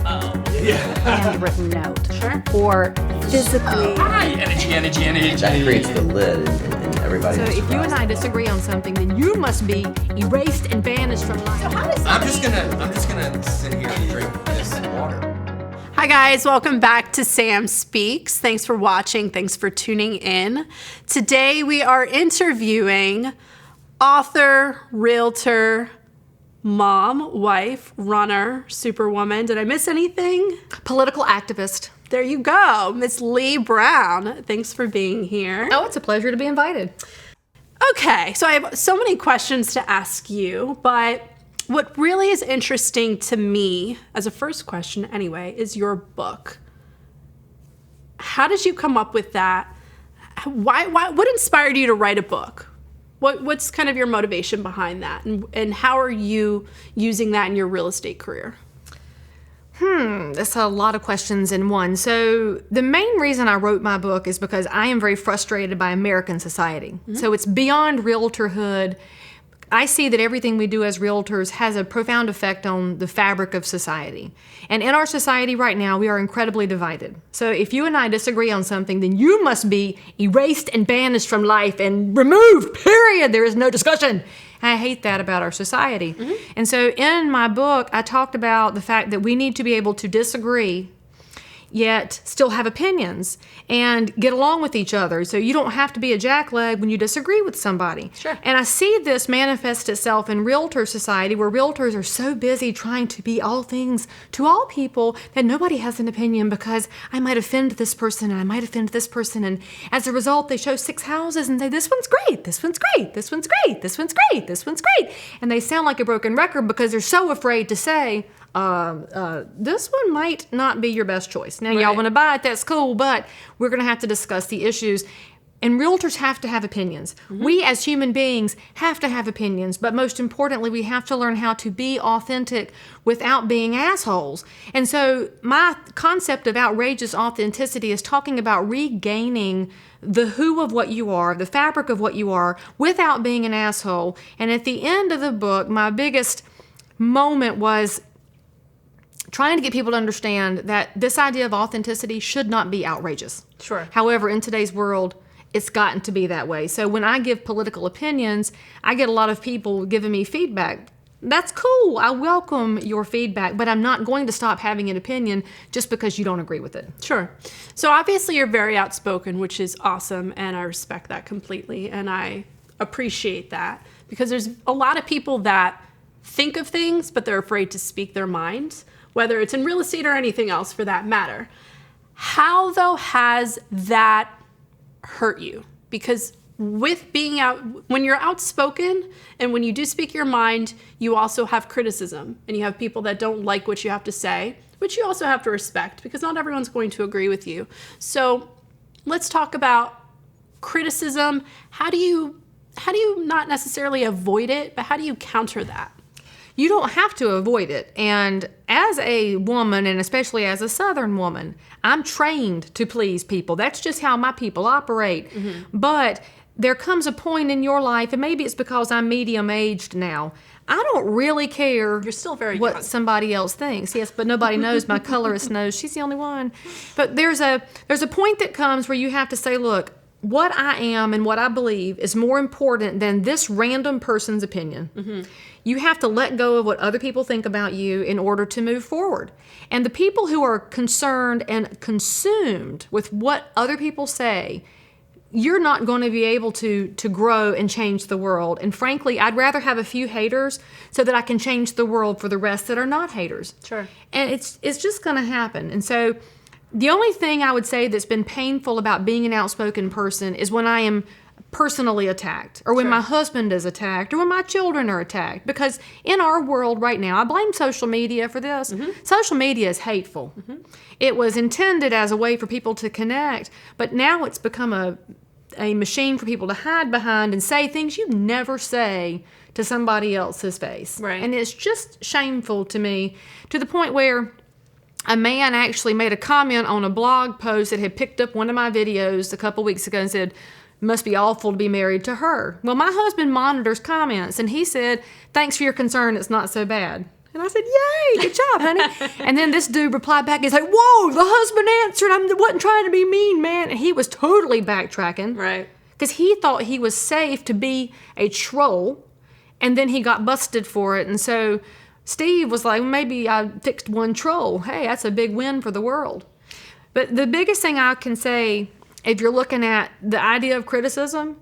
handwritten note. Sure. Or physically. Energy. That creates the lid in everybody. So if you and I disagree on something, then you must be erased and banished from life. So how does I'm just gonna sit here and drink this water. Hi guys, welcome back to SamSpeaks. Thanks for watching, thanks for tuning in. Today we are interviewing author, realtor, mom, wife, runner, superwoman. Did I miss anything? Political activist. There you go, Miss Leigh Brown. Thanks for being here. Oh, it's a pleasure to be invited. Okay, so I have so many questions to ask you, but what really is interesting to me, as a first question anyway, is your book. How did you come up with that? What inspired you to write a book? What's kind of your motivation behind that? And how are you using that in your real estate career? That's a lot of questions in one. So the main reason I wrote my book is because I am very frustrated by American society. Mm-hmm. So it's beyond realtorhood. I see that everything we do as realtors has a profound effect on the fabric of society. And in our society right now, we are incredibly divided. So if you and I disagree on something, then you must be erased and banished from life and removed, period. There is no discussion. I hate that about our society. Mm-hmm. And so in my book, I talked about the fact that we need to be able to disagree yet still have opinions and get along with each other. So you don't have to be a jackleg when you disagree with somebody. Sure. And I see this manifest itself in realtor society, where realtors are so busy trying to be all things to all people that nobody has an opinion, because I might offend this person and I might offend this person. And as a result, they show 6 houses and say, this one's great, this one's great, this one's great, this one's great, this one's great. And they sound like a broken record because they're so afraid to say, this one might not be your best choice. Now, y'all want to buy it, that's cool, but we're going to have to discuss the issues. And realtors have to have opinions. Mm-hmm. We as human beings have to have opinions, but most importantly, we have to learn how to be authentic without being assholes. And so my concept of outrageous authenticity is talking about regaining the who of what you are, the fabric of what you are, without being an asshole. And at the end of the book, my biggest moment was trying to get people to understand that this idea of authenticity should not be outrageous. Sure. However, in today's world, it's gotten to be that way. So when I give political opinions, I get a lot of people giving me feedback. That's cool. I welcome your feedback, but I'm not going to stop having an opinion just because you don't agree with it. Sure. So obviously you're very outspoken, which is awesome, and I respect that completely, and I appreciate that, because there's a lot of people that think of things, but they're afraid to speak their minds, whether it's in real estate or anything else for that matter. How, though, has that hurt you? Because with being out, when you're outspoken and when you do speak your mind, you also have criticism, and you have people that don't like what you have to say, which you also have to respect, because not everyone's going to agree with you. So let's talk about criticism. How do you not necessarily avoid it, but how do you counter that? You don't have to avoid it. And as a woman, and especially as a Southern woman, I'm trained to please people. That's just how my people operate. Mm-hmm. But there comes a point in your life, and maybe it's because I'm medium-aged now, I don't really care. You're still very what young. Somebody else thinks. Yes, but nobody knows. My colorist knows. She's the only one. But there's a point that comes where you have to say, look, what I am and what I believe is more important than this random person's opinion. Mm-hmm. You have to let go of what other people think about you in order to move forward. And the people who are concerned and consumed with what other people say, you're not going to be able to grow and change the world. And frankly, I'd rather have a few haters so that I can change the world for the rest that are not haters. Sure. And it's just going to happen. And so the only thing I would say that's been painful about being an outspoken person is when I am personally attacked, or when my husband is attacked, or when my children are attacked. Because in our world right now, I blame social media for this. Mm-hmm. Social media is hateful. Mm-hmm. It was intended as a way for people to connect, but now it's become a machine for people to hide behind and say things you never say to somebody else's face. Right. And it's just shameful to me, to the point where a man actually made a comment on a blog post that had picked up one of my videos a couple weeks ago and said, must be awful to be married to her. Well, my husband monitors comments, and he said, thanks for your concern, it's not so bad. And I said, yay, good job, honey. And then this dude replied back. He's like, whoa, the husband answered. I wasn't trying to be mean, man. And he was totally backtracking. Right. Because he thought he was safe to be a troll. And then he got busted for it. And so Steve was like, maybe I fixed one troll. Hey, that's a big win for the world. But the biggest thing I can say, if you're looking at the idea of criticism,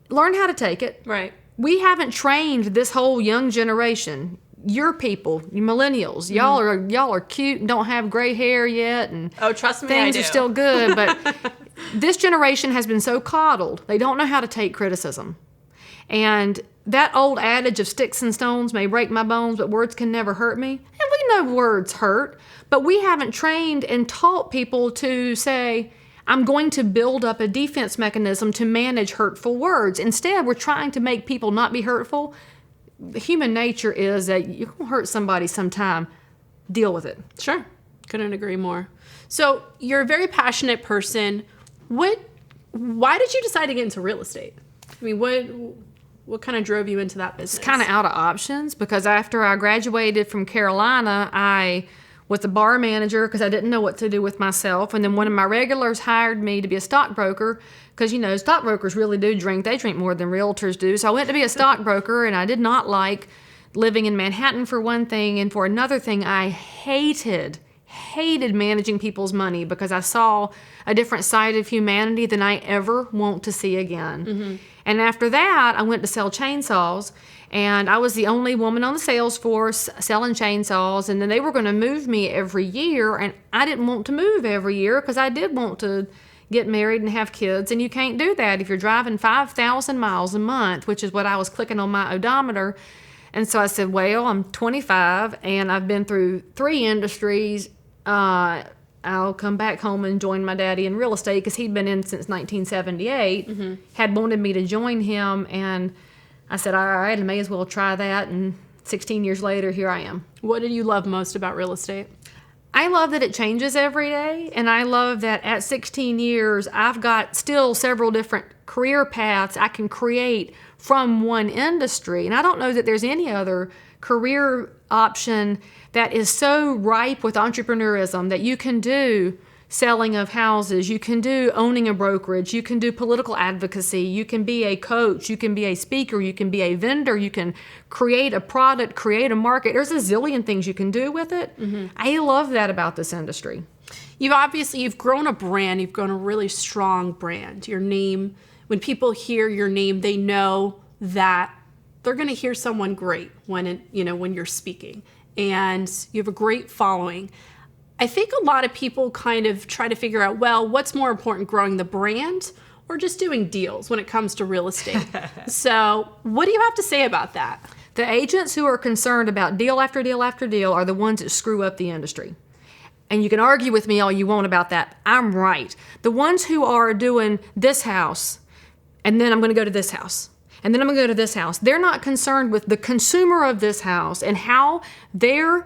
learn how to take it. Right. We haven't trained this whole young generation. Your people, you millennials, y'all are cute and don't have gray hair yet, and Oh, trust me, things I are do. still good. But this generation has been so coddled; they don't know how to take criticism. And that old adage of sticks and stones may break my bones, but words can never hurt me. And we know words hurt, but we haven't trained and taught people to say, I'm going to build up a defense mechanism to manage hurtful words. Instead, we're trying to make people not be hurtful. Human nature is that you're going to hurt somebody sometime. Deal with it. Sure. Couldn't agree more. So you're a very passionate person. Why did you decide to get into real estate? I mean, what kind of drove you into that business? It's kind of out of options because after I graduated from Carolina, I was a bar manager because I didn't know what to do with myself. And then one of my regulars hired me to be a stockbroker because, you know, stockbrokers really do drink. They drink more than realtors do. So I went to be a stockbroker, and I did not like living in Manhattan for one thing. And for another thing, I hated managing people's money because I saw a different side of humanity than I ever want to see again. Mm-hmm. And after that, I went to sell chainsaws, and I was the only woman on the sales force selling chainsaws. And then they were going to move me every year, and I didn't want to move every year because I did want to get married and have kids, and you can't do that if you're driving 5,000 miles a month, which is what I was clicking on my odometer. And so I said, well, I'm 25, and I've been through 3 industries. I'll come back home and join my daddy in real estate because he'd been in since 1978, mm-hmm. had wanted me to join him, and I said, all right, I may as well try that, and 16 years later, here I am. What did you love most about real estate? I love that it changes every day, and I love that at 16 years, I've got still several different career paths I can create from one industry, and I don't know that there's any other career option that is so ripe with entrepreneurism that you can do selling of houses, you can do owning a brokerage, you can do political advocacy, you can be a coach, you can be a speaker, you can be a vendor, you can create a product, create a market. There's a zillion things you can do with it. Mm-hmm. I love that about this industry. You've grown a brand, you've grown a really strong brand. Your name, when people hear your name, they know that they're going to hear someone great when you're speaking, and you have a great following. I think a lot of people kind of try to figure out, well, what's more important, growing the brand or just doing deals when it comes to real estate? So what do you have to say about that? The agents who are concerned about deal after deal after deal are the ones that screw up the industry. And you can argue with me all you want about that. I'm right. The ones who are doing this house, and then I'm going to go to this house, and then I'm going to go to this house, they're not concerned with the consumer of this house and how their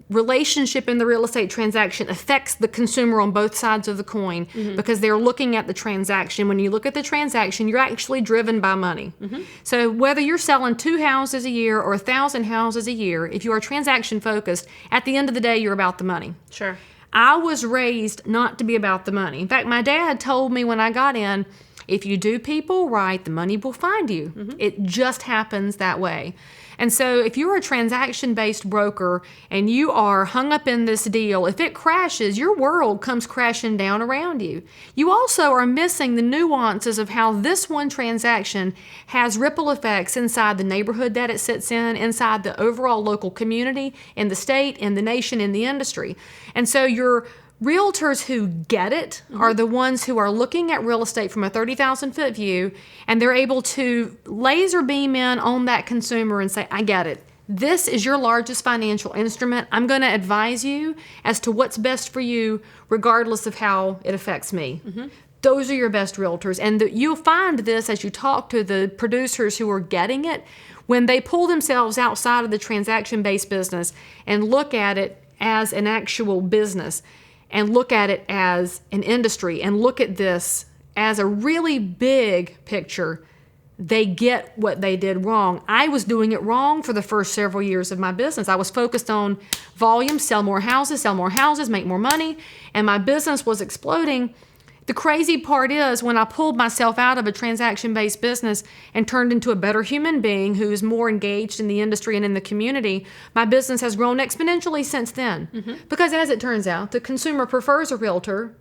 relationship in the real estate transaction affects the consumer on both sides of the coin, mm-hmm. because they're looking at the transaction. When you look at the transaction, you're actually driven by money. Mm-hmm. So whether you're selling 2 houses a year or 1,000 houses a year, if you are transaction focused, at the end of the day, you're about the money. Sure. I was raised not to be about the money. In fact, my dad told me when I got in, if you do people right, the money will find you. Mm-hmm. It just happens that way. And so if you're a transaction-based broker and you are hung up in this deal, if it crashes, your world comes crashing down around you. You also are missing the nuances of how this one transaction has ripple effects inside the neighborhood that it sits in, inside the overall local community, in the state, in the nation, in the industry. And so your realtors who get it are the ones who are looking at real estate from a 30,000-foot view, and they're able to laser beam in on that consumer and say, I get it. This is your largest financial instrument. I'm going to advise you as to what's best for you, regardless of how it affects me. Mm-hmm. Those are your best realtors. And you'll find this as you talk to the producers who are getting it, when they pull themselves outside of the transaction-based business and look at it as an actual business, and look at it as an industry, and look at this as a really big picture, they get what they did wrong. I was doing it wrong for the first several years of my business. I was focused on volume, sell more houses, make more money, and my business was exploding. The crazy part is when I pulled myself out of a transaction-based business and turned into a better human being who is more engaged in the industry and in the community, my business has grown exponentially since then. Because as it turns out, the consumer prefers a realtor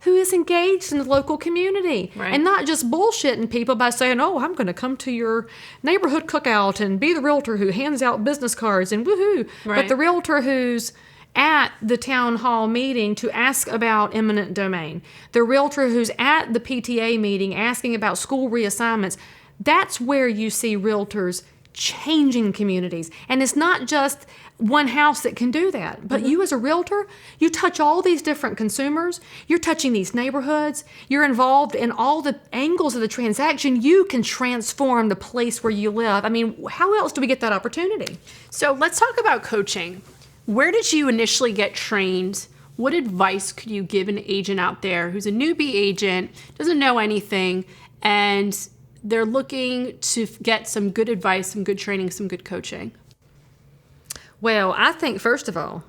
who is engaged in the local community and not just bullshitting people by saying, oh, I'm going to come to your neighborhood cookout and be the realtor who hands out business cards and woohoo. But the realtor who's at the town hall meeting to ask about eminent domain, the realtor who's at the PTA meeting asking about school reassignments, that's where you see realtors changing communities. And it's not just one house that can do that, but you as a realtor, you touch all these different consumers, you're touching these neighborhoods, you're involved in all the angles of the transaction, you can transform the place where you live. I mean, how else do we get that opportunity? So let's talk about coaching. Where did you initially get trained? What advice could you give an agent out there who's a newbie agent, doesn't know anything, and they're looking to get some good advice, some good training, some good coaching? Well, I think, first of all,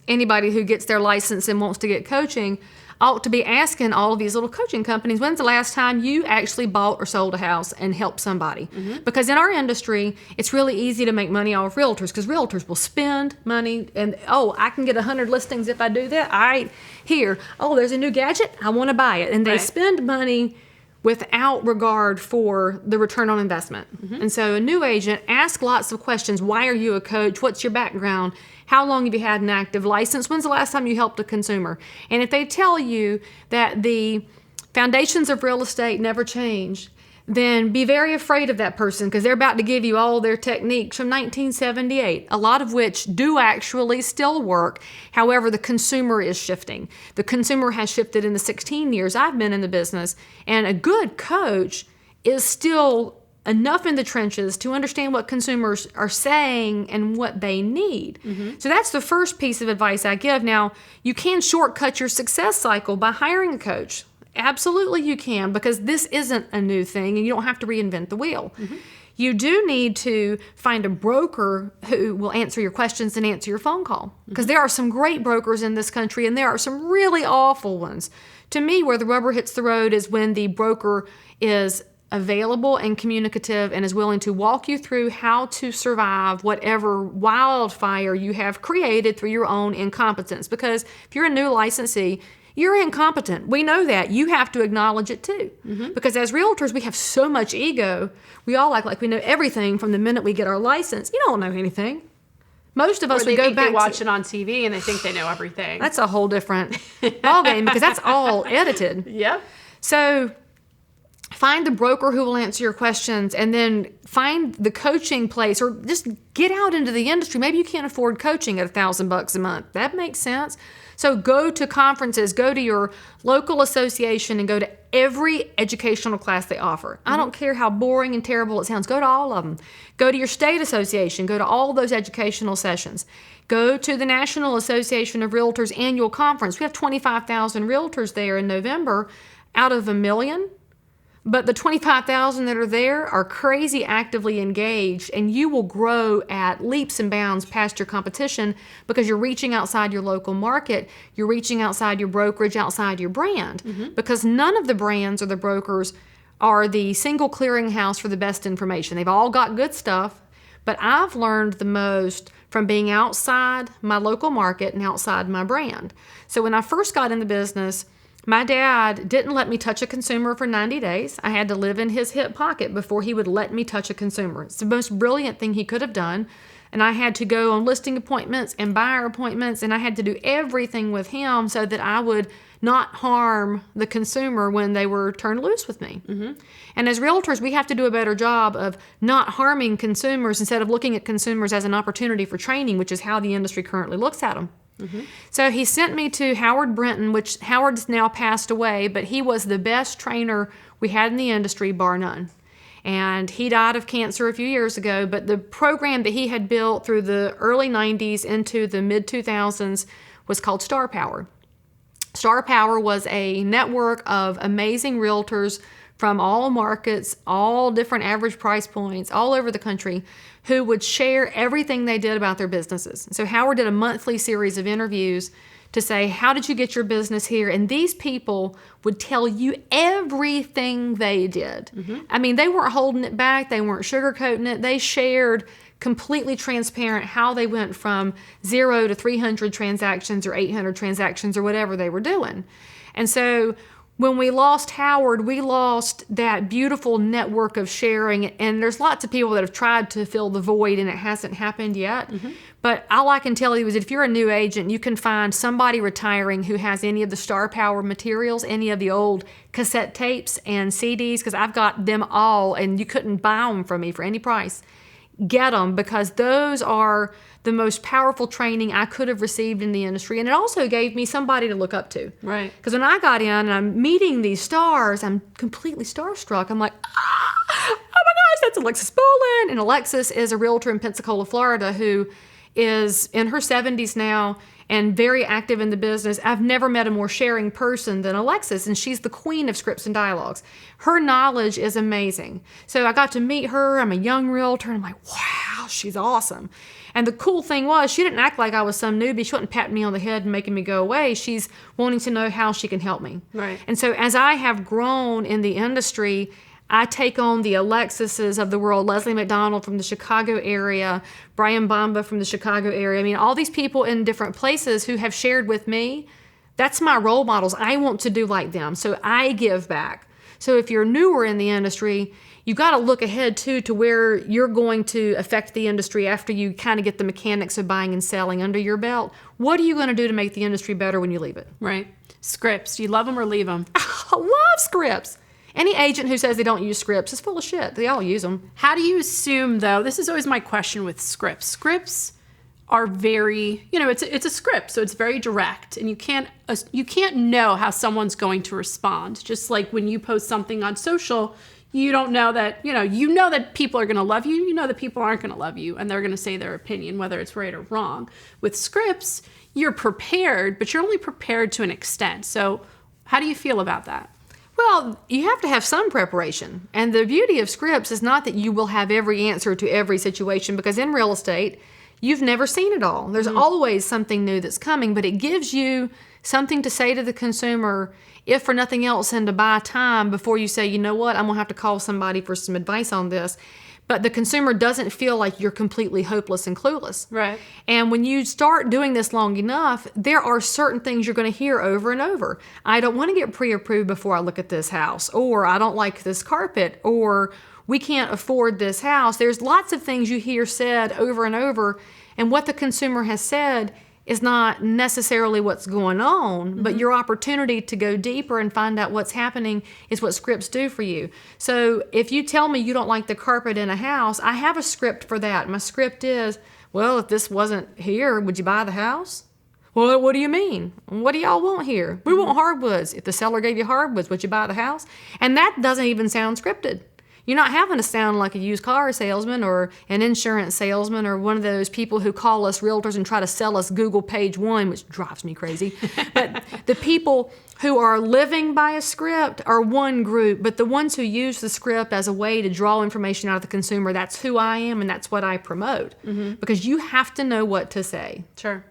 anybody who gets their license and wants to get coaching ought to be asking all of these little coaching companies, when's the last time you actually bought or sold a house and helped somebody? Because in our industry, it's really easy to make money off realtors because realtors will spend money and, oh, I can get 100 listings if I do that. All right, here, oh, there's a new gadget, I want to buy it. And they spend money without regard for the return on investment. And so a new agent, ask lots of questions. Why are you a coach? What's your background? How long have you had an active license? When's the last time you helped a consumer? And if they tell you that the foundations of real estate never change, then be very afraid of that person because they're about to give you all their techniques from 1978, a lot of which do actually still work. However, the consumer is shifting. The consumer has shifted in the 16 years I've been in the business, and a good coach is still enough in the trenches to understand what consumers are saying and what they need. So that's the first piece of advice I give. Now, you can shortcut your success cycle by hiring a coach. Absolutely you can, because this isn't a new thing and you don't have to reinvent the wheel. You do need to find a broker who will answer your questions and answer your phone call, because there are some great brokers in this country and there are some really awful ones. To me, where the rubber hits the road is when the broker is available and communicative and is willing to walk you through how to survive whatever wildfire you have created through your own incompetence. Because if you're a new licensee, you're incompetent. We know that. You have to acknowledge it too. Because as realtors, we have so much ego. We all act like we know everything from the minute we get our license. You don't know anything. Most of us, Or they we go think back they watch it on TV and they think they know everything. That's a whole different ballgame because that's all edited. So find the broker who will answer your questions, and then find the coaching place, or just get out into the industry. Maybe you can't afford coaching at $1,000 a month. That makes sense. So go to conferences, go to your local association, and go to every educational class they offer. I don't care how boring and terrible it sounds. Go to all of them. Go to your state association. Go to all those educational sessions. Go to the National Association of Realtors annual conference. We have 25,000 realtors there in November out of 1 million. But the 25,000 that are there are crazy actively engaged, and you will grow at leaps and bounds past your competition because you're reaching outside your local market, you're reaching outside your brokerage, outside your brand, because none of the brands or the brokers are the single clearinghouse for the best information. They've all got good stuff, but I've learned the most from being outside my local market and outside my brand. So when I first got in the business, my dad didn't let me touch a consumer for 90 days. I had to live in his hip pocket before he would let me touch a consumer. It's the most brilliant thing he could have done. And I had to go on listing appointments and buyer appointments, and I had to do everything with him so that I would not harm the consumer when they were turned loose with me. And as realtors, we have to do a better job of not harming consumers instead of looking at consumers as an opportunity for training, which is how the industry currently looks at them. So he sent me to Howard Brenton, which Howard's now passed away, but he was the best trainer we had in the industry, bar none. And he died of cancer a few years ago, but the program that he had built through the early 90s into the mid-2000s was called Star Power. Star Power was a network of amazing realtors from all markets, all different average price points, all over the country, who would share everything they did about their businesses. So Howard did a monthly series of interviews to say, how did you get your business here? And these people would tell you everything they did. I mean, they weren't holding it back. They weren't sugarcoating it. They shared completely transparent how they went from 0 to 300 transactions or 800 transactions or whatever they were doing. And so when we lost Howard, we lost that beautiful network of sharing. And there's lots of people that have tried to fill the void and it hasn't happened yet. But all I can tell you is if you're a new agent, you can find somebody retiring who has any of the Star Power materials, any of the old cassette tapes and CDs, because I've got them all and you couldn't buy them from me for any price. Get them, because those are the most powerful training I could have received in the industry. And it also gave me somebody to look up to. Right. Because when I got in and I'm meeting these stars, I'm completely starstruck. I'm like, oh my gosh, that's Alexis Bolin. And Alexis is a realtor in Pensacola, Florida, who is in her 70s now and very active in the business. I've never met a more sharing person than Alexis, and she's the queen of scripts and dialogues. Her knowledge is amazing. So I got to meet her. I'm a young realtor, and I'm like, wow, she's awesome. And the cool thing was, she didn't act like I was some newbie. She wasn't patting me on the head and making me go away. She's wanting to know how she can help me. Right. And so as I have grown in the industry, I take on the Alexises of the world, Leslie McDonald from the Chicago area, Brian Bamba from the Chicago area. I mean, all these people in different places who have shared with me, that's my role models. I want to do like them, so I give back. So if you're newer in the industry, you've got to look ahead, too, to where you're going to affect the industry after you kind of get the mechanics of buying and selling under your belt. What are you going to do to make the industry better when you leave it? Right. Scripts. Do you love them or leave them? I love scripts. Any agent who says they don't use scripts is full of shit. They all use them. How do you assume, though, this is always my question with scripts. Scripts are very, it's a script, so it's very direct, and you can't know how someone's going to respond. Just like when you post something on social, you don't know that, you know that people are going to love you, you know that people aren't going to love you, and they're going to say their opinion, whether it's right or wrong. With scripts, you're prepared, but you're only prepared to an extent. So how do you feel about that? Well, you have to have some preparation. And the beauty of scripts is not that you will have every answer to every situation, because in real estate, you've never seen it all. There's always something new that's coming, but it gives you something to say to the consumer, if for nothing else, and to buy time before you say, you know what, I'm going to have to call somebody for some advice on this. But the consumer doesn't feel like you're completely hopeless and clueless. Right. And when you start doing this long enough, there are certain things you're going to hear over and over. I don't want to get pre-approved before I look at this house, or I don't like this carpet, or we can't afford this house. There's lots of things you hear said over and over, and what the consumer has said is not necessarily what's going on, but your opportunity to go deeper and find out what's happening is what scripts do for you. So if you tell me you don't like the carpet in a house, I have a script for that. My script is, well, if this wasn't here, would you buy the house? Well, what do you mean? What do y'all want here? We want hardwoods. If the seller gave you hardwoods, would you buy the house? And that doesn't even sound scripted. You're not having to sound like a used car salesman or an insurance salesman or one of those people who call us realtors and try to sell us Google page one, which drives me crazy. But the people who are living by a script are one group, but the ones who use the script as a way to draw information out of the consumer, that's who I am and that's what I promote. Because you have to know what to say. Sure.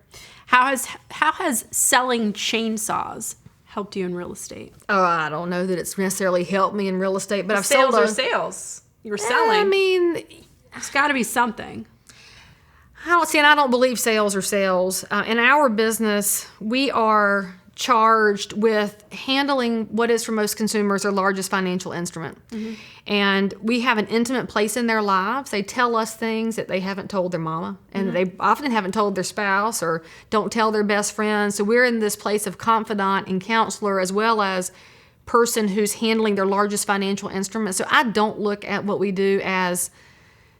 How has selling chainsaws helped you in real estate? Oh, I don't know that it's necessarily helped me in real estate, but I've sales sold or sales. You were selling. I mean, it's got to be something. I don't believe sales are sales. In our business, we are charged with handling what is for most consumers their largest financial instrument. And we have an intimate place in their lives. They tell us things that they haven't told their mama, and they often haven't told their spouse or don't tell their best friend. So we're in this place of confidant and counselor as well as person who's handling their largest financial instrument. So I don't look at what we do as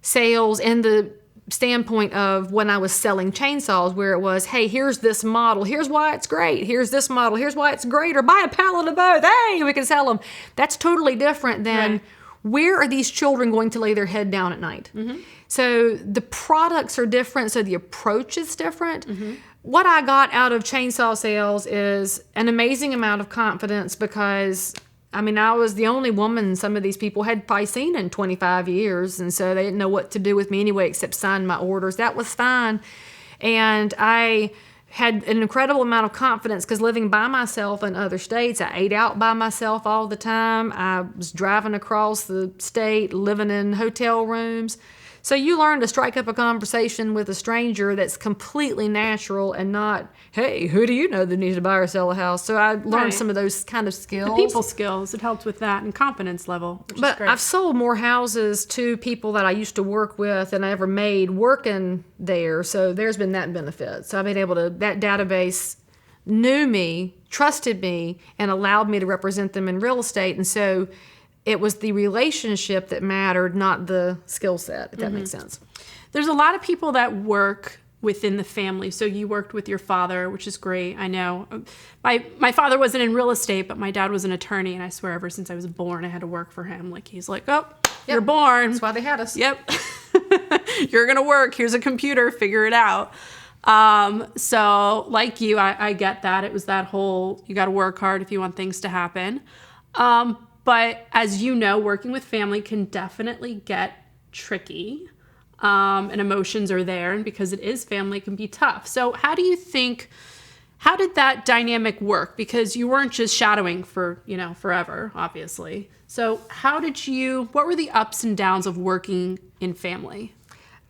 sales in the standpoint of when I was selling chainsaws, where it was, hey, here's this model, here's why it's great, here's this model, here's why it's great, or buy a pallet of both, hey, we can sell them. That's totally different than where are these children going to lay their head down at night. So the products are different, so the approach is different. What I got out of chainsaw sales is an amazing amount of confidence, because I mean, I was the only woman some of these people had probably seen in 25 years, and so they didn't know what to do with me anyway except sign my orders. That was fine. And I had an incredible amount of confidence because living by myself in other states, I ate out by myself all the time. I was driving across the state, living in hotel rooms. So you learn to strike up a conversation with a stranger that's completely natural and not, hey, who do you know that needs to buy or sell a house? So I learned some of those kind of skills. The people skills, it helped with that and confidence level, which is great. I've sold more houses to people that I used to work with than I ever made working there. So there's been that benefit. So I've been able to, that database knew me, trusted me, and allowed me to represent them in real estate. And so it was the relationship that mattered, not the skill set, if that makes sense. There's a lot of people that work within the family. So you worked with your father, which is great. I know. My father wasn't in real estate, but my dad was an attorney. And I swear ever since I was born, I had to work for him. Like, he's like, oh, you're born. That's why they had us. Yep. You're going to work. Here's a computer. Figure it out. So like you, I get that. It was that whole, you got to work hard if you want things to happen. But as you know, working with family can definitely get tricky, and emotions are there, and because it is family, it can be tough. So how did that dynamic work? Because you weren't just shadowing for, forever, obviously. So what were the ups and downs of working in family?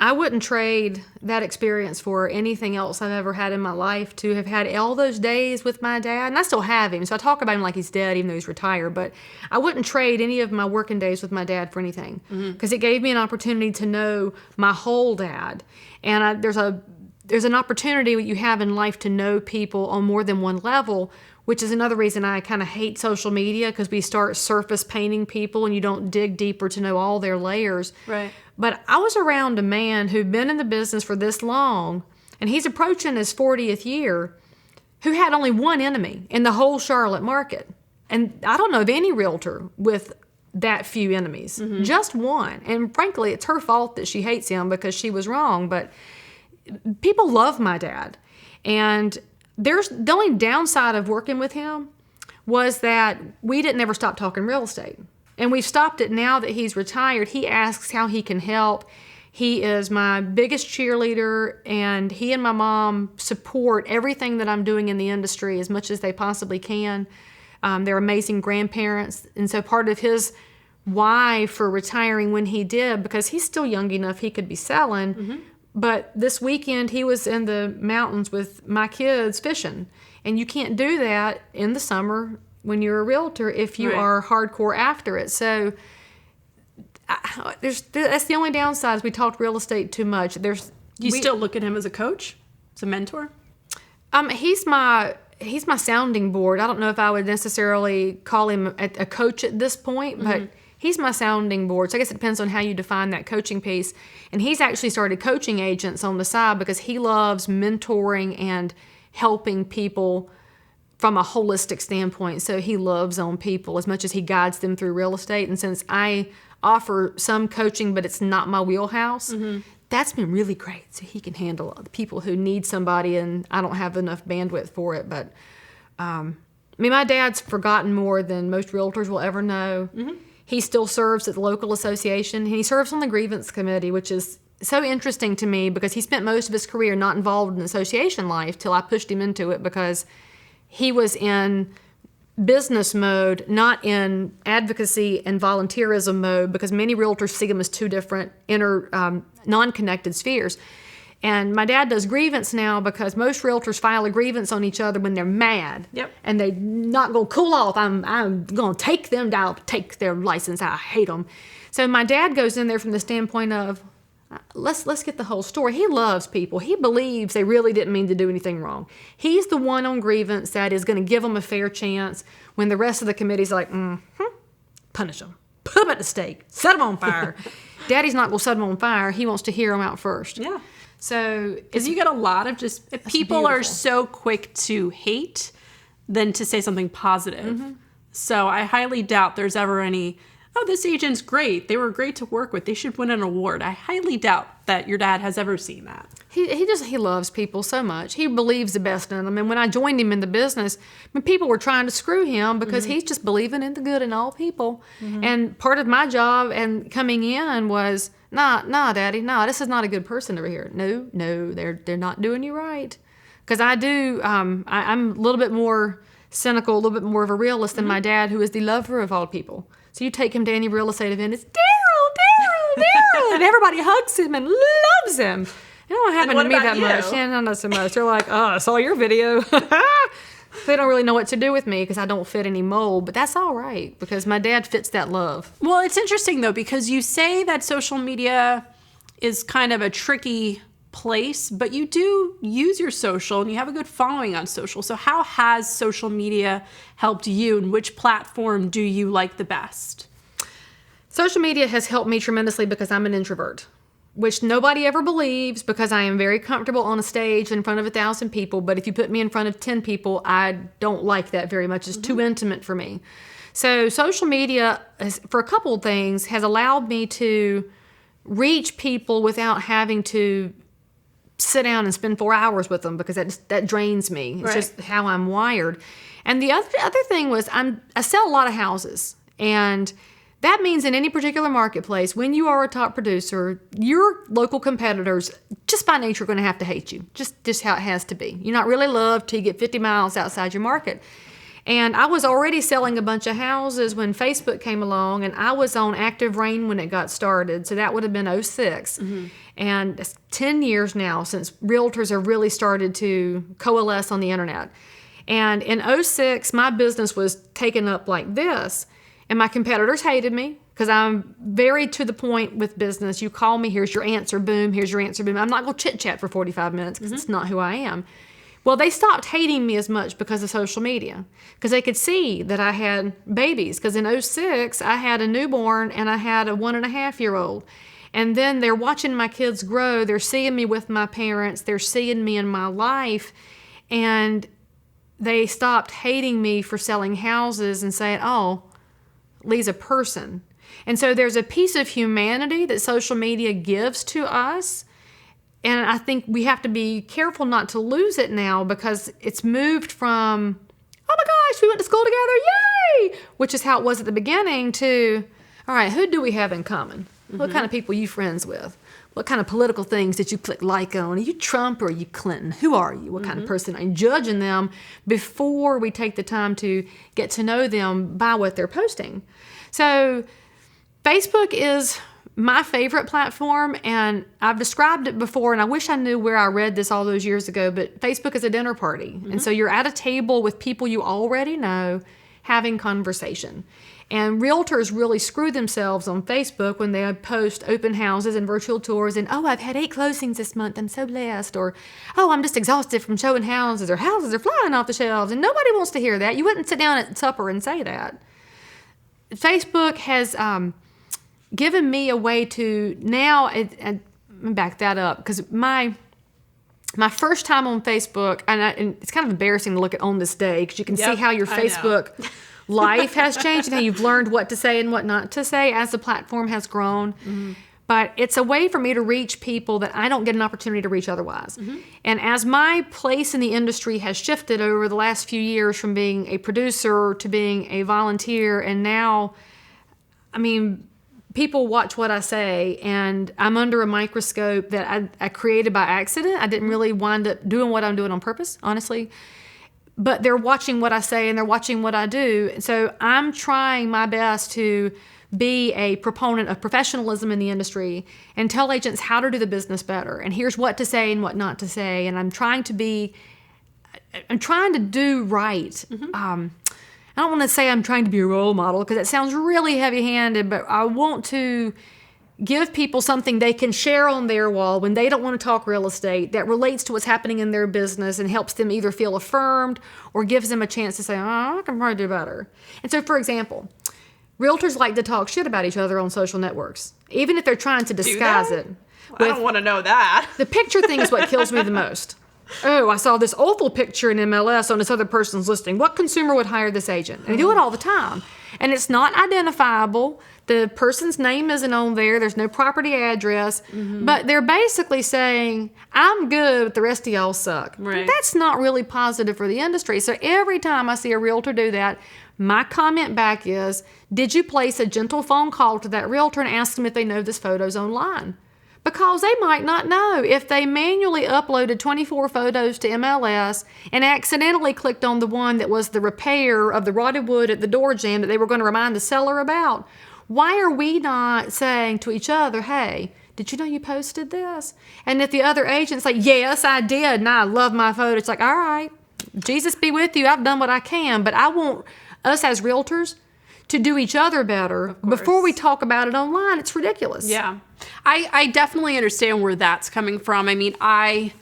I wouldn't trade that experience for anything else I've ever had in my life, to have had all those days with my dad. And I still have him, so I talk about him like he's dead, even though he's retired. But I wouldn't trade any of my working days with my dad for anything, because it gave me an opportunity to know my whole dad. And there's an opportunity that you have in life to know people on more than one level, which is another reason I kind of hate social media, because we start surface painting people and you don't dig deeper to know all their layers. Right. But I was around a man who'd been in the business for this long, and he's approaching his 40th year, who had only one enemy in the whole Charlotte market. And I don't know of any realtor with that few enemies, just one. And frankly, it's her fault that she hates him because she was wrong. But people love my dad. And the only downside of working with him was that we didn't ever stop talking real estate. And we've stopped it now that he's retired. He asks how he can help. He is my biggest cheerleader, and he and my mom support everything that I'm doing in the industry as much as they possibly can. They're amazing grandparents. And so part of his why for retiring when he did, because he's still young enough he could be selling, but this weekend he was in the mountains with my kids fishing. And you can't do that in the summer when you're a realtor if you are hardcore after it. So that's the only downside, is we talked real estate too much. You still look at him as a coach, as a mentor? He's my sounding board. I don't know if I would necessarily call him a coach at this point, but he's my sounding board. So I guess it depends on how you define that coaching piece. And he's actually started coaching agents on the side because he loves mentoring and helping people from a holistic standpoint. So he loves on people as much as he guides them through real estate. And since I offer some coaching, but it's not my wheelhouse, that's been really great. So he can handle the people who need somebody, and I don't have enough bandwidth for it. But my dad's forgotten more than most realtors will ever know. He still serves at the local association, and he serves on the grievance committee, which is so interesting to me because he spent most of his career not involved in association life till I pushed him into it, because he was in business mode, not in advocacy and volunteerism mode, because many realtors see them as two different non-connected spheres. And my dad does grievance now because most realtors file a grievance on each other when they're mad. And they're not going to cool off. I'm going to take them down, take their license. I hate them. So my dad goes in there from the standpoint of, let's get the whole story. He loves people. He believes they really didn't mean to do anything wrong. He's the one on grievance that is going to give them a fair chance when the rest of the committee's like, punish them. Put them at the stake. Set them on fire. Daddy's not going to set them on fire. He wants to hear them out first. So because you get a lot of people are so quick to hate than to say something positive. So I highly doubt there's ever any oh, this agent's great. They were great to work with. They should win an award. I highly doubt that your dad has ever seen that. He loves people so much. He believes the best in them. And when I joined him in the business, people were trying to screw him because he's just believing in the good in all people. And part of my job and coming in was, nah, Daddy, this is not a good person over here. No, they're not doing you right. Because I do, I'm a little bit more cynical, a little bit more of a realist than my dad, who is the lover of all people. So you take him to any real estate event, it's Daryl, and everybody hugs him and loves him. It don't happen to me that much. Yeah, not so much. They're like, oh, I saw your video. They don't really know what to do with me because I don't fit any mold, but that's all right because my dad fits that love. Well, it's interesting, though, because you say that social media is kind of a tricky place, but you do use your social and you have a good following on social. So how has social media helped you, and which platform do you like the best? Social media has helped me tremendously because I'm an introvert, which nobody ever believes because I am very comfortable on a stage in front of 1,000 people. But if you put me in front of 10 people, I don't like that very much. It's too intimate for me. So social media, for a couple of things, has allowed me to reach people without having to sit down and spend 4 hours with them because that drains me. It's just how I'm wired. And the other thing was I sell a lot of houses, and that means in any particular marketplace, when you are a top producer, your local competitors, just by nature, are going to have to hate you. Just how it has to be. You're not really loved till you get 50 miles outside your market. And I was already selling a bunch of houses when Facebook came along, and I was on active reign when it got started. So that would have been 2006. And it's 10 years now since realtors have really started to coalesce on the internet. And in 2006, my business was taken up like this. And my competitors hated me because I'm very to the point with business. You call me, here's your answer, boom, here's your answer, boom. I'm not going to chit-chat for 45 minutes because it's not who I am. Well, they stopped hating me as much because of social media, because they could see that I had babies. Because in 2006, I had a newborn and I had a 1.5-year-old. And then they're watching my kids grow. They're seeing me with my parents. They're seeing me in my life. And they stopped hating me for selling houses and saying, oh, Leigh's a person. And so there's a piece of humanity that social media gives to us. And I think we have to be careful not to lose it now because it's moved from, oh my gosh, we went to school together, yay! Which is how it was at the beginning to, all right, who do we have in common? What kind of people are you friends with? What kind of political things did you click like on? Are you Trump or are you Clinton? Who are you? What kind of person are you? Judging them before we take the time to get to know them by what they're posting. So Facebook is my favorite platform, and I've described it before, and I wish I knew where I read this all those years ago, but Facebook is a dinner party. And so you're at a table with people you already know having conversation. And realtors really screw themselves on Facebook when they post open houses and virtual tours and, oh, I've had 8 closings this month, I'm so blessed, or, oh, I'm just exhausted from showing houses, or houses are flying off the shelves, and nobody wants to hear that. You wouldn't sit down at supper and say that. Facebook has given me a way to now, and back that up, because my first time on Facebook, and it's kind of embarrassing to look at on this day, because you can see how your Facebook life has changed and how you've learned what to say and what not to say as the platform has grown. But it's a way for me to reach people that I don't get an opportunity to reach otherwise. And as my place in the industry has shifted over the last few years from being a producer to being a volunteer, and now, I mean, people watch what I say, and I'm under a microscope that I created by accident. I didn't really wind up doing what I'm doing on purpose, honestly. But they're watching what I say, and they're watching what I do. So I'm trying my best to be a proponent of professionalism in the industry and tell agents how to do the business better. And here's what to say and what not to say. And I'm trying to do right. I don't want to say I'm trying to be a role model because it sounds really heavy-handed, but I want to give people something they can share on their wall when they don't want to talk real estate that relates to what's happening in their business and helps them either feel affirmed or gives them a chance to say, oh, I can probably do better. And so, for example, realtors like to talk shit about each other on social networks, even if they're trying to disguise it. Well, I don't want to know that. The picture thing is what kills me the most. Oh, I saw this awful picture in MLS on this other person's listing. What consumer would hire this agent? And they do it all the time. And it's not identifiable. The person's name isn't on there. There's no property address. But they're basically saying, I'm good, but the rest of y'all suck. Right. That's not really positive for the industry. So every time I see a realtor do that, my comment back is, did you place a gentle phone call to that realtor and ask them if they know this photo's online? Because they might not know. If they manually uploaded 24 photos to MLS and accidentally clicked on the one that was the repair of the rotted wood at the door jamb that they were going to remind the seller about, why are we not saying to each other, hey, did you know you posted this? And if the other agent's like, yes, I did, and I love my photo, it's like, all right, Jesus be with you, I've done what I can, but I want us as realtors to do each other better before we talk about it online. It's ridiculous. Yeah. I definitely understand where that's coming from. I mean, I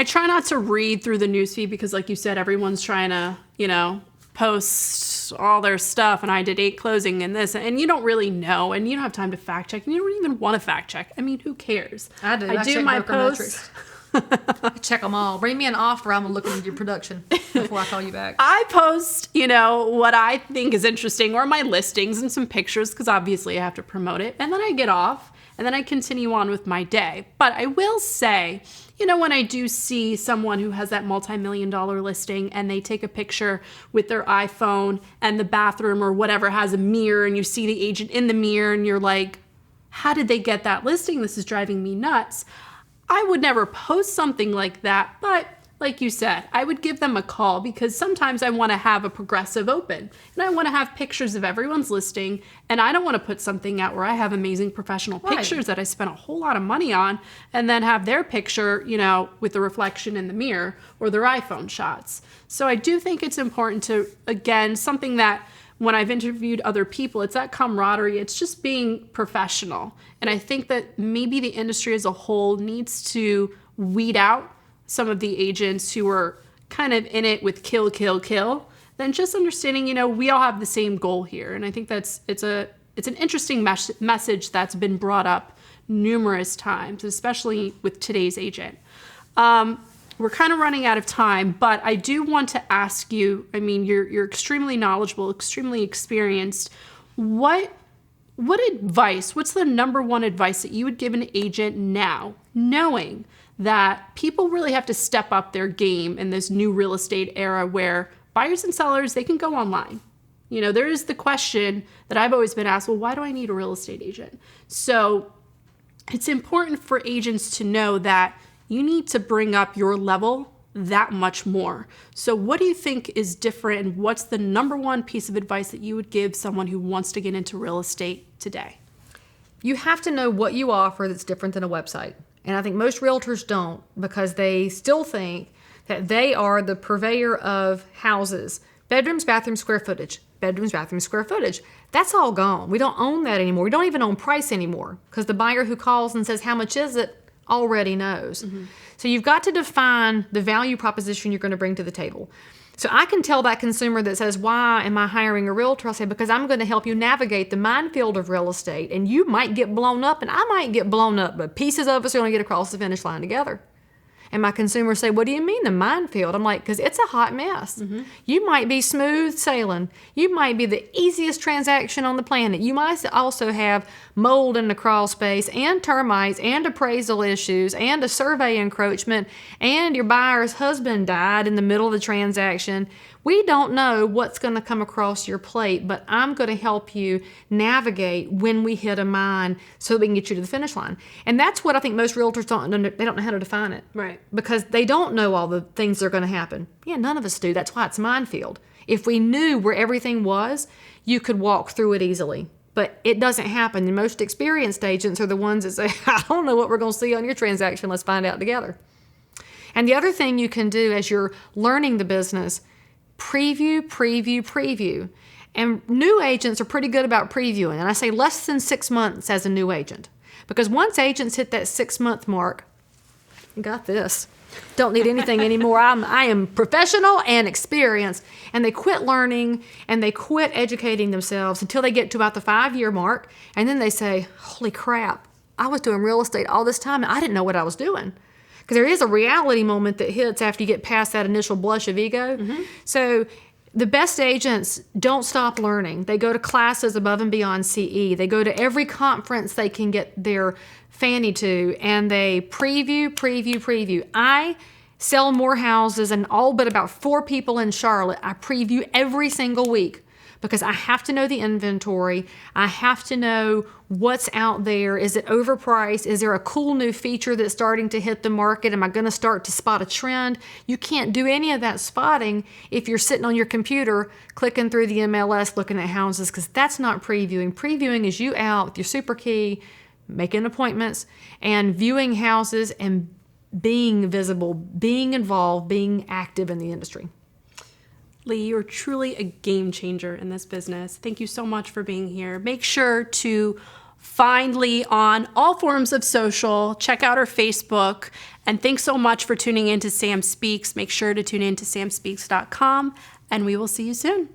try not to read through the newsfeed because, like you said, everyone's trying to, post all their stuff, and I did 8 closing and this, and you don't really know, and you don't have time to fact check, and you don't even want to fact check. I mean, who cares? I do. I do check my broker posts. metrics. I check them all. Bring me an offer. I'm going to look at your production before I call you back. I post, what I think is interesting or my listings and some pictures because obviously I have to promote it. And then I get off and then I continue on with my day. But I will say, when I do see someone who has that multi-million-dollar listing and they take a picture with their iPhone and the bathroom or whatever has a mirror and you see the agent in the mirror and you're like, how did they get that listing? This is driving me nuts. I would never post something like that, but like you said, I would give them a call because sometimes I want to have a progressive open and I want to have pictures of everyone's listing, and I don't want to put something out where I have amazing professional pictures that I spent a whole lot of money on and then have their picture, with the reflection in the mirror or their iPhone shots. So I do think it's important to, again, something that when I've interviewed other people, it's that camaraderie. It's just being professional. And I think that maybe the industry as a whole needs to weed out some of the agents who are kind of in it with kill, then just understanding, we all have the same goal here. And I think it's an interesting message that's been brought up numerous times, especially with today's agent. We're kind of running out of time, but I do want to ask you, I mean, you're extremely knowledgeable, extremely experienced. What advice, what's the number one advice that you would give an agent now, knowing that people really have to step up their game in this new real estate era where buyers and sellers, they can go online? There is the question that I've always been asked, well, why do I need a real estate agent? So it's important for agents to know that you need to bring up your level that much more. So what do you think is different, and what's the number one piece of advice that you would give someone who wants to get into real estate today? You have to know what you offer that's different than a website. And I think most realtors don't, because they still think that they are the purveyor of houses. Bedrooms, bathrooms, square footage. Bedrooms, bathrooms, square footage. That's all gone. We don't own that anymore. We don't even own price anymore, because the buyer who calls and says, how much is it, already knows. So you've got to define the value proposition you're going to bring to the table. So I can tell that consumer that says, why am I hiring a realtor? I say, because I'm going to help you navigate the minefield of real estate, and you might get blown up and I might get blown up, but pieces of us are going to get across the finish line together. And my consumers say, what do you mean the minefield? I'm like, because it's a hot mess. You might be smooth sailing. You might be the easiest transaction on the planet. You might also have mold in the crawl space and termites and appraisal issues and a survey encroachment, and your buyer's husband died in the middle of the transaction. We don't know what's going to come across your plate, but I'm going to help you navigate when we hit a mine so that we can get you to the finish line. And that's what I think most realtors they don't know how to define it. Right. Because they don't know all the things that are going to happen. Yeah, none of us do. That's why it's a minefield. If we knew where everything was, you could walk through it easily. But it doesn't happen. The most experienced agents are the ones that say, I don't know what we're going to see on your transaction. Let's find out together. And the other thing you can do as you're learning the business, preview. And new agents are pretty good about previewing. And I say less than 6 months as a new agent. Because once agents hit that 6-month mark, got this. Don't need anything anymore. I am professional and experienced. And they quit learning and they quit educating themselves until they get to about the 5-year mark. And then they say, holy crap, I was doing real estate all this time and I didn't know what I was doing. because there is a reality moment that hits after you get past that initial blush of ego. So the best agents don't stop learning. They go to classes above and beyond CE. They go to every conference they can get their fanny to, and they preview. I sell more houses and all but about 4 people in Charlotte. I preview every single week because I have to know the inventory. I have to know what's out there. Is it overpriced? Is there a cool new feature that's starting to hit the market? Am I going to start to spot a trend? You can't do any of that spotting if you're sitting on your computer clicking through the MLS looking at houses, because that's not previewing. Previewing is you out with your super key, making appointments, and viewing houses and being visible, being involved, being active in the industry. Leigh, you're truly a game changer in this business. Thank you so much for being here. Make sure to find Leigh on all forms of social. Check out her Facebook. And thanks so much for tuning in to Sam Speaks. Make sure to tune in to samspeaks.com, and we will see you soon.